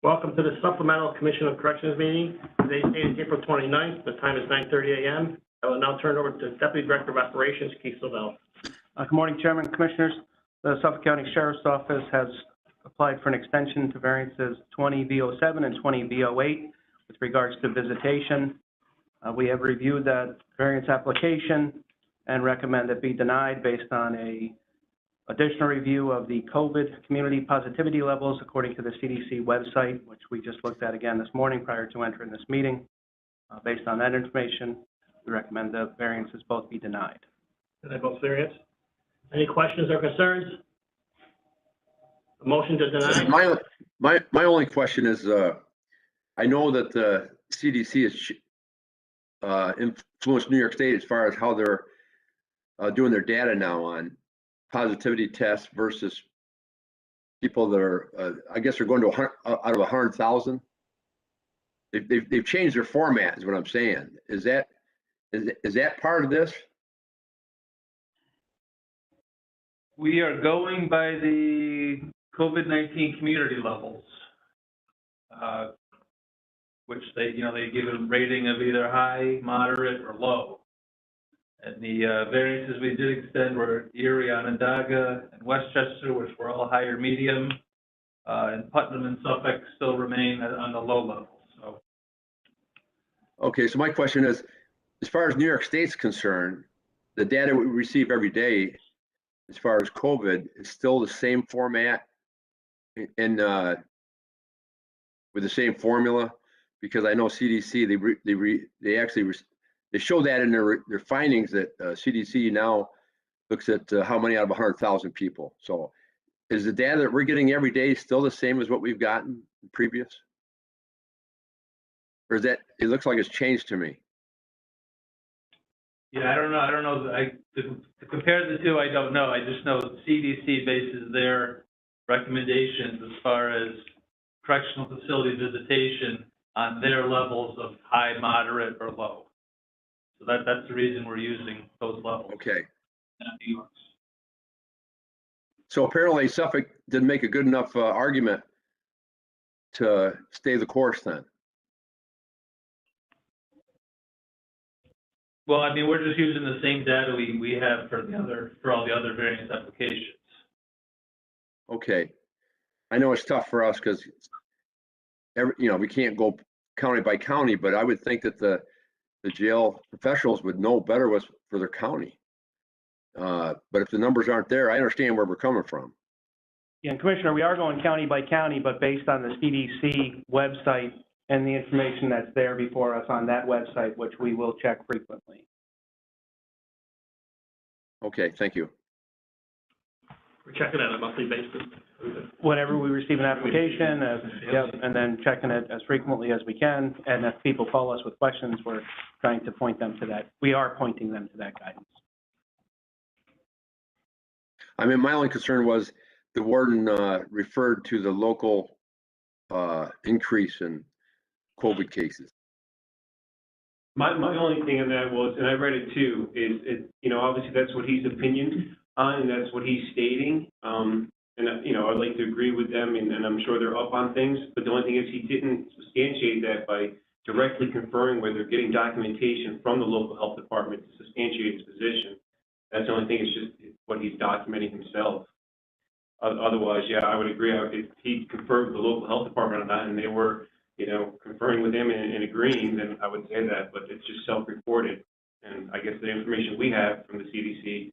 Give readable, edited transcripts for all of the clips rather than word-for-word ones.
Welcome to the Supplemental Commission of Corrections meeting. Today's date is April 29th. The time is 9:30 a.m. I will now turn it over to Deputy Director of Operations, Keith Lavelle. Good morning, Chairman and Commissioners. The Suffolk County Sheriff's Office has applied for an extension to variances 20V07 and 20V08 with regards to visitation. We have reviewed that variance application and recommend it be denied based on a additional review of the COVID community positivity levels according to the CDC website, which we just looked at again this morning prior to entering this meeting. Based on that information, we recommend the variances both be denied. Did I vote variance? Any questions or concerns? A motion to deny? My only question is, I know that the CDC has influenced New York State as far as how they're doing their data now on positivity tests versus people that are, I guess they're going to out of 100,000. They've changed their format, is what I'm saying. Is that part of this? We are going by the COVID-19 community levels, which they give a rating of either high, moderate, or low. And the variances we did extend were Erie, Onondaga, and Westchester, which were all higher medium, and Putnam and Suffolk still remain on the low level. So. Okay, so my question is, as far as New York State's concerned, the data we receive every day, as far as COVID, is still the same format and with the same formula, because I know CDC they show that in their findings that CDC now looks at how many out of 100,000 people. So is the data that we're getting every day still the same as what we've gotten previous? Or is that, it looks like it's changed to me. Yeah, I don't know. To compare the two, I don't know. I just know CDC bases their recommendations as far as correctional facility visitation on their levels of high, moderate, or low. So that's the reason we're using those levels. Okay. Not New York's. So apparently Suffolk didn't make a good enough argument to stay the course then. Well, I mean, we're just using the same data we have for all the other variance applications. Okay. I know it's tough for us because we can't go county by county, but I would think that the jail professionals would know better what's for their county. But if the numbers aren't there, I understand where we're coming from. Yeah, and Commissioner, we are going county by county, but based on the CDC website and the information that's there before us on that website, which we will check frequently. Okay, thank you. We're checking it on a monthly basis. Whenever we receive an application, and then checking it as frequently as we can. And if people call us with questions, we're trying to point them to that. We are pointing them to that guidance. I mean, my only concern was the warden referred to the local increase in COVID cases. My only thing on that was, and I read it too, is obviously that's what he's opinion on, and that's what he's stating. And I'd like to agree with them, and I'm sure they're up on things. But the only thing is, he didn't substantiate that by directly conferring where they're getting documentation from the local health department to substantiate his position. That's the only thing. It's just what he's documenting himself. Otherwise, yeah, I would agree. If he conferred with the local health department on that, and they were, conferring with him and agreeing, then I would say that. But it's just self-reported, and I guess the information we have from the CDC,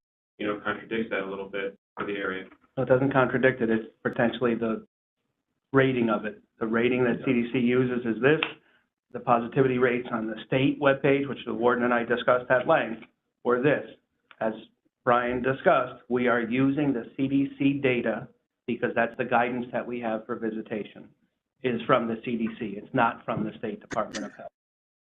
contradicts that a little bit for the area. No, it doesn't contradict it. It's potentially the rating of it. The rating that CDC uses is this. The positivity rates on the state webpage, which the warden and I discussed at length, were this. As Brian discussed, we are using the CDC data because that's the guidance that we have for visitation, is from the CDC. It's not from the State Department of Health.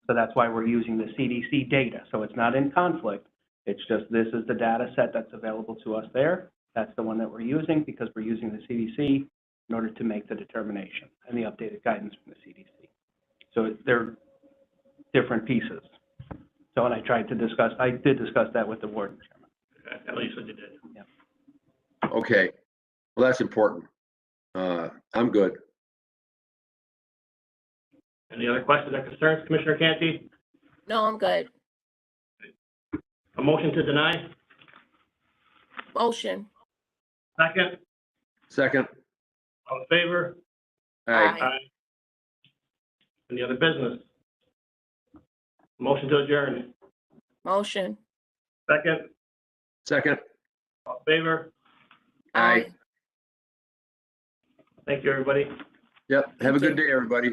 So that's why we're using the CDC data. So it's not in conflict. It's just this is the data set that's available to us there. That's the one that we're using because we're using the CDC in order to make the determination and the updated guidance from the CDC. So they're different pieces. So when I did discuss that with the warden, Chairman. At least what you did. Yeah. Okay, well, that's important. I'm good. Any other questions or concerns, Commissioner Canty? No, I'm good. A motion to deny? Motion. Second? Second. All in favor? Aye. Any other business? Motion to adjourn. Motion. Second? Second. All in favor? Aye. Thank you, everybody. Yep. Have a Thank good day, everybody.